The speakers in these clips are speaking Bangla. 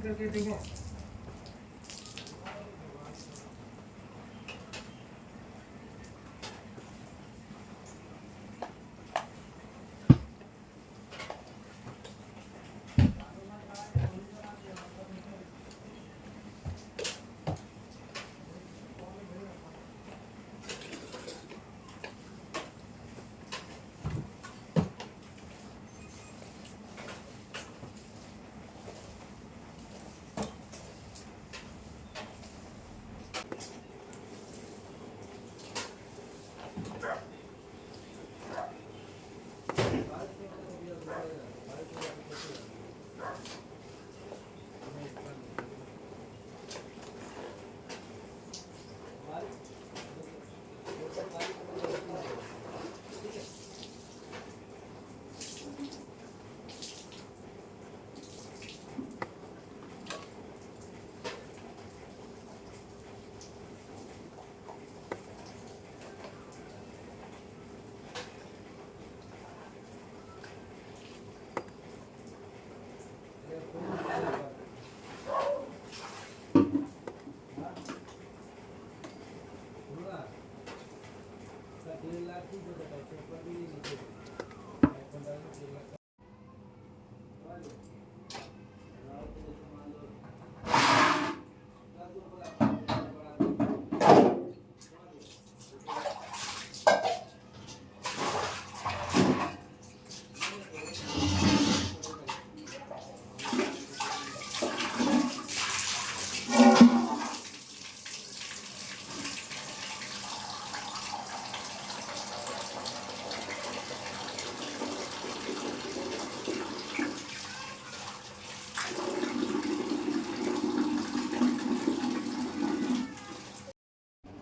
करके देखो।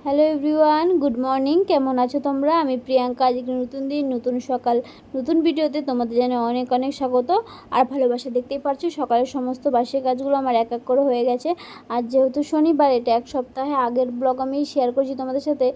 Hello everyone, good morning. কেমন আছো তোমরা? আমি প্রিয়াঙ্কা। আজকে নতুন দিন, নতুন সকাল, নতুন ভিডিওতে তোমাদের জানাই অনেক অনেক স্বাগত আর ভালোবাসা। দেখতেই পারছো সকালের সমস্ত বাসি কাজগুলো আমার এক এক করে হয়ে গেছে। আর যেহেতু শনিবার, এটা এক সপ্তাহে আগের ব্লগ আমি শেয়ার করছি তোমাদের সাথে।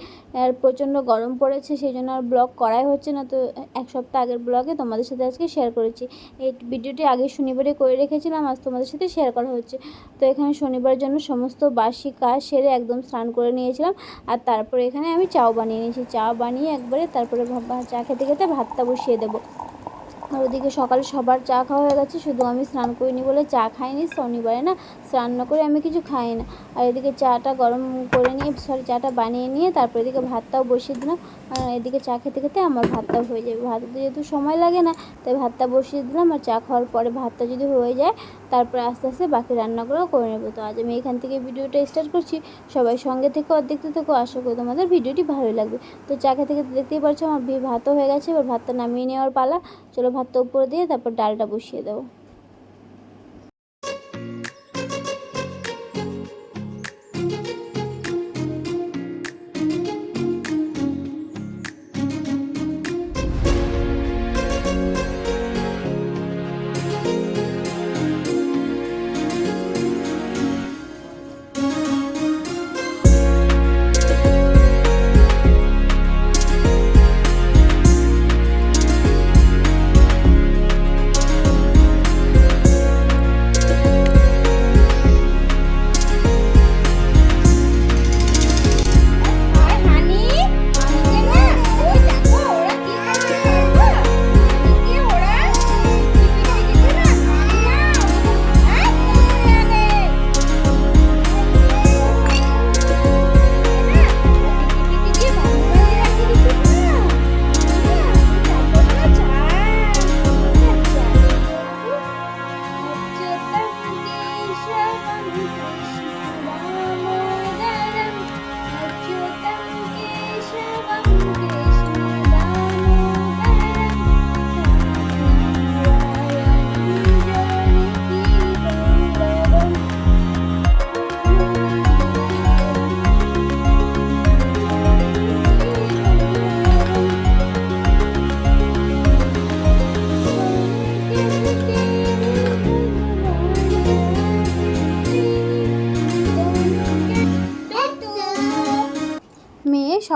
আর প্রচণ্ড গরম পড়েছে, সেই জন্য আর ব্লগ করাই হচ্ছে না। তো এক সপ্তাহ আগের ব্লগে তোমাদের সাথে আজকে শেয়ার করেছি। এই ভিডিওটি আগে শনিবারে করে রেখেছিলাম, আজ তোমাদের সাথে শেয়ার করা হচ্ছে। তো এখানে শনিবার জন্য সমস্ত বাসি কাজ সেরে একদম স্নান করে নিয়েছিলাম। আর তারপরে এখানে আমি চাও বানিয়ে নিয়েছি। চা বানিয়ে একবারে তারপরে চা খেতে খেতে ভাতটা বসিয়ে দেবো। আর ওদিকে সকালে সবার চা খাওয়া হয়ে গেছে, শুধু আমি স্নান করিনি বলে চা খাইনি। শনিবারে না স্নান না করে আমি কিছু খাই না। আর এদিকে চাটা গরম করে নিয়ে চাটা বানিয়ে নিয়ে তারপর এদিকে ভাতটাও বসিয়ে দিলাম। আর এদিকে চা খেতে খেতে আমার ভাতটাও হয়ে যাবে। ভাত যেহেতু সময় লাগে না, তাই ভাতটা বসিয়ে দিলাম। আর চা খাওয়ার পরে ভাতটা যদি হয়ে যায়, তারপরে আস্তে আস্তে বাকি রান্নাগুলো করে নেবো। তো আজ আমি এখান থেকে ভিডিওটা স্টার্ট করছি। সবাই সঙ্গে থেকে দেখতে থেকো, আশা করি তোমাদের ভিডিওটি ভালো লাগবে। তো চা খেতে খেতে দেখতেই পারছো আমার ভাতও হয়ে গেছে। এবার ভাতটা নামিয়ে নেওয়ার পালা। চলো ভাতটা উপরে দিয়ে তারপর ডালটা বসিয়ে দেবো।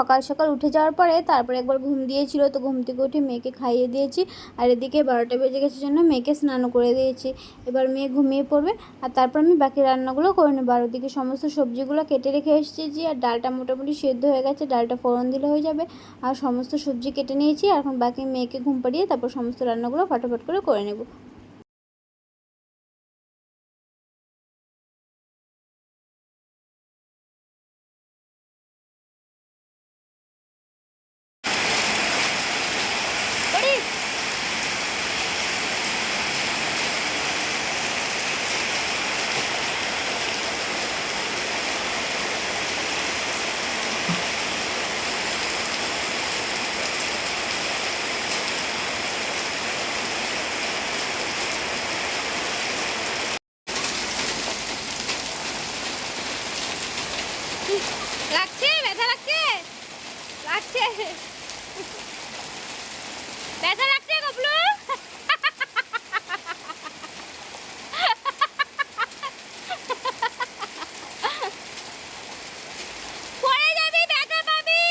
সকাল সকাল উঠে যাওয়ার পরে তারপরে একবার ঘুম দিয়েছিল, তো ঘুম থেকে উঠে মেয়েকে খাইয়ে দিয়েছি। আর এদিকে 12টা বেজে গেছে জন্য মেয়েকে স্নানও করে দিয়েছি। এবার মেয়ে ঘুমিয়ে পড়বে আর তারপর আমি বাকি রান্নাগুলো করে নেবো। আর ওদিকে সমস্ত সবজিগুলো কেটে রেখে এসেছি আর ডালটা মোটামুটি সেদ্ধ হয়ে গেছে, ডালটা ফোড়ন দিলে হয়ে যাবে। আর সমস্ত সবজি কেটে নিয়েছি, এখন বাকি মেয়েকে ঘুম পাড়িয়ে তারপর সমস্ত রান্নাগুলো ফটাফট করে নেব। লাগছে, ব্যথা লাগছে, লাগছে, ব্যথা লাগছে গবলু। পড়ে যাবি, ব্যথা পাবি।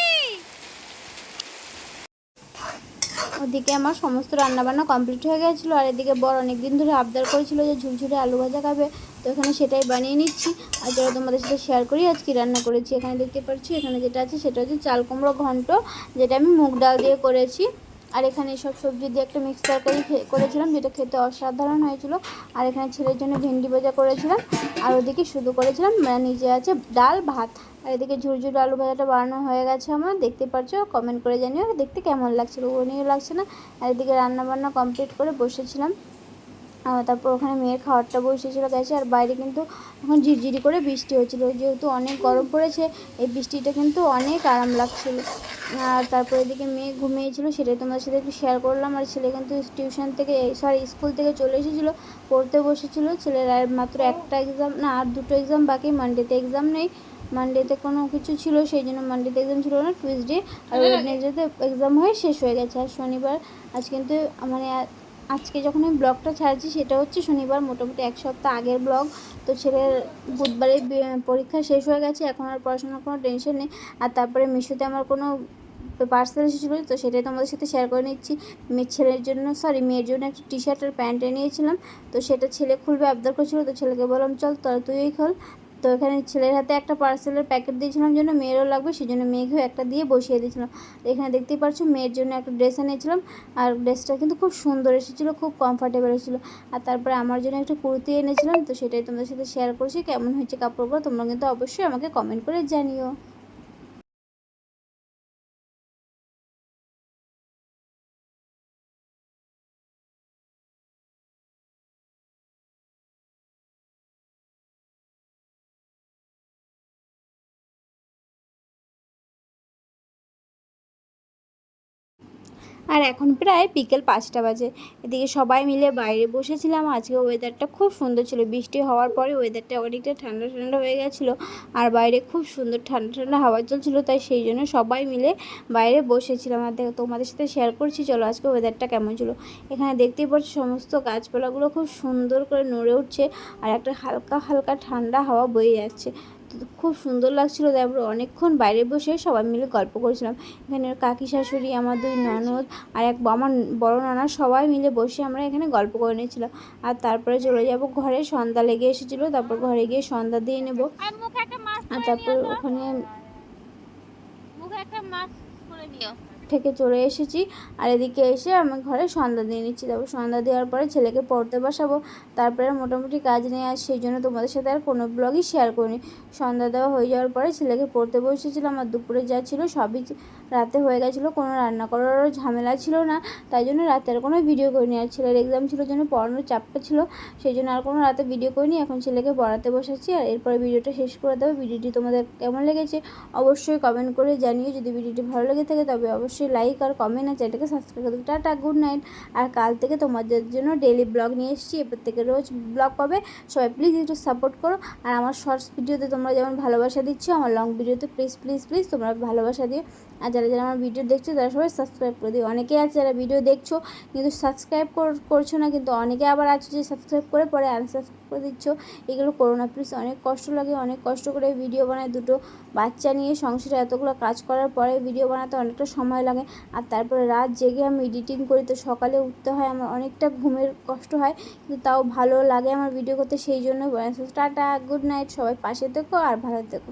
ওদিকে আমার সমস্ত রান্নাবান্না কমপ্লিট হয়ে গেছিলো। আর এদিকে বর অনেক দিন ধরে আবদার করেছিল যে ঝুরঝুরে আলু ভাজা খাবে, তো এখানে সেটাই বানিয়ে নিচ্ছি। আর যারা তোমাদের সাথে শেয়ার করি আজ কি রান্না করেছি। এখানে দেখতে পাচ্ছি, এখানে যেটা আছে সেটা হচ্ছে চাল কুমড়ো ঘন্ট, যেটা আমি মুগ ডাল দিয়ে করেছি। আর এখানে সব সবজি দিয়ে একটা মিক্স তরকারি করেছিলাম, যেটা খেতে অসাধারণ হয়েছিল। আর এখানে ছেলের জন্য ভেন্ডি ভাজা করেছিলাম। আর ওদিকে শুধু করেছিলাম, নিজে আছে ডাল ভাত। আর এদিকে ঝুরঝুরে আলু ভাজাটা বানানো হয়ে গেছে আমার, দেখতে পাচ্ছ। কমেন্ট করে জানিও দেখতে কেমন লাগছিল, ওনিও লাগছে না। আর এদিকে রান্নাবান্না কমপ্লিট করে বসেছিলাম। তারপর ওখানে মেয়ের খাবারটা বসেছিল গেছে। আর বাইরে কিন্তু এখন ঝিরঝিরি করে বৃষ্টি হচ্ছিলো, যেহেতু অনেক গরম পড়েছে এই বৃষ্টিটা কিন্তু অনেক আরাম লাগছিল। আর তারপর এদিকে মেয়ে ঘুমিয়েছিল, সেটাই তোমাদের সাথে একটু শেয়ার করলাম। আর ছেলে কিন্তু স্কুল থেকে চলে এসেছিলো, পড়তে বসেছিল। ছেলের আর মাত্র একটা এক্সাম, না আর দুটো এক্সাম বাকি। মানডেতে এক্সাম নেই, মানডেতে কোনো কিছু ছিল সেই জন্য মানডেতে এক্সাম ছিল না, টুইসডে আর ওয়েডনেসডেতে এক্সাম হয়ে শেষ হয়ে গেছে। আর শনিবার আজ কিন্তু মানে আজকে যখন আমি ব্লগটা ছাড়ছি সেটা হচ্ছে শনিবার, মোটামুটি এক সপ্তাহ আগের ব্লগ। তো ছেলের বুধবারে পরীক্ষা শেষ হয়ে গেছে, এখন আর পড়াশোনার কোনো টেনশন নেই। আর তারপরে মিশোতে আমার কোনো পার্সেল এসেছিলো, তো সেটাই তোমাদের সাথে শেয়ার করে নিচ্ছি। মেয়ের জন্য একটা টি শার্ট আর প্যান্ট নিয়েছিলাম, তো সেটা ছেলে খুলবে আবদার করছিল, তো ছেলেকে বললাম চল তুইই খোল। তো এখানে ছেলের হাতে একটা পার্সেলের প্যাকেট দিয়েছিলাম জন্য মেয়েরও লাগবে, সেই জন্য মেয়েকেও একটা দিয়ে বসিয়ে দিয়েছিলাম। এখানে দেখতেই পাচ্ছ মেয়ের জন্য একটা ড্রেস এনেছিলাম, আর ড্রেসটা কিন্তু খুব সুন্দর এসেছিলো, খুব কমফর্টেবল এসেছিলো। আর তারপরে আমার জন্য একটা কুর্তি এনেছিলাম, তো সেটাই তোমাদের সাথে শেয়ার করছি। কেমন হয়েছে কাপড়গুলো তোমরা কিন্তু অবশ্যই আমাকে কমেন্ট করে জানিও। আর এখন প্রায় বিকেল 5টা বাজে। এদিকে সবাই মিলে বাইরে বসেছিলাম। আজকে ওয়েদারটা খুব সুন্দর ছিল, বৃষ্টি হওয়ার পরে ওয়েদারটা অনেকটা ঠান্ডা ঠান্ডা হয়ে গেছিলো। আর বাইরে খুব সুন্দর ঠান্ডা ঠান্ডা হাওয়া চলছিলো, তাই সেই জন্য সবাই মিলে বাইরে বসেছিলাম। আর দেখো তোমাদের সাথে শেয়ার করছি, চলো আজকে ওয়েদারটা কেমন ছিল। এখানে দেখতেই পাচ্ছি সমস্ত গাছপালাগুলো খুব সুন্দর করে নড়ে উঠছে, আর একটা হালকা হালকা ঠান্ডা হাওয়া বয়ে যাচ্ছে। খুব সুন্দর লাগছিলো। তারপরে অনেকক্ষণ বাইরে বসে সবাই মিলে গল্প করেছিলাম। এখানে কাকি শাশুড়ি, আমার 2 ননদ আর আমার বড় নানা সবাই মিলে বসে আমরা এখানে গল্প করে নিয়েছিলাম। আর তারপরে চলে যাব ঘরে, সন্ধ্যা লেগে এসেছিলো, তারপর ঘরে গিয়ে সন্ধ্যা দিয়ে নেব। আর তারপর ওখানে থেকে চলে এসেছি। আর এদিকে এসে আমি ঘরে সন্ধ্যা দিয়ে নিচ্ছি। তারপর সন্ধ্যা দেওয়ার পরে ছেলেকে পড়তে বসাবো, তারপরে মোটামুটি কাজ নেই। আর সেই জন্য তোমাদের সাথে আর কোনো ব্লগই শেয়ার করিনি। সন্ধ্যা দেওয়া হয়ে যাওয়ার পরে ছেলেকে পড়তে বসেছিলাম। আর দুপুরে যা ছিল সবই রাতে হয়ে গেছিলো, কোনো রান্না করারও ঝামেলা ছিল না, তাই জন্য রাতে আর কোনো ভিডিও করিনি। আর ছেলের এক্সাম ছিল জন্য পড়ানোর চাপটা ছিল, সেই জন্য আর কোনো রাতে ভিডিও করিনি। এখন ছেলেকে পড়াতে বসাচ্ছি, আর এরপরে ভিডিওটা শেষ করে দেবো। ভিডিওটি তোমাদের কেমন লেগেছে অবশ্যই কমেন্ট করে জানিও। যদি ভিডিওটি ভালো লেগে থাকে তবে অবশ্যই লাইক আর কমেন্ট আর চ্যানেলটাকে সাবস্ক্রাইব করে দেবো। Tata, good night. আর কাল থেকে তোমাদের জন্য ডেইলি ব্লগ নিয়ে এসেছি, এরপর থেকে রোজ ব্লগ পাবে। সবাই প্লিজ একটু সাপোর্ট করো। আর আমার শর্টস ভিডিওতে তোমরা যেমন ভালোবাসা দিচ্ছ, আমার লং ভিডিওতে প্লিজ প্লিজ প্লিজ তোমরা ভালোবাসা দিও। আর যারা যারা আমার ভিডিও দেখছো তারা সবাই সাবস্ক্রাইব করে দিও। অনেকেই আছে যারা ভিডিও দেখছো কিন্তু সাবস্ক্রাইব করছো না, কিন্তু অনেকে আবার আছে যে সাবস্ক্রাইব করে পরে আনসাবস্ক্রাইব করে দিচ্ছ। এগুলো করো না প্লিজ, অনেক কষ্ট লাগে, অনেক কষ্ট করে ভিডিও বানায়। দুটো বাচ্চা নিয়ে সংসারে এতগুলো কাজ করার পরে ভিডিও বানাতে অনেকটা সময় লাগে, আর তারপরে রাত জেগে আমি এডিটিং করি, তো সকালে উঠতে হয়, আমার অনেকটা ঘুমের কষ্ট হয়, কিন্তু তাও ভালো লাগে আমার ভিডিও করতে, সেই জন্য টাটা, গুড নাইট, সবাই পাশে থেকো আর ভালো থেকো।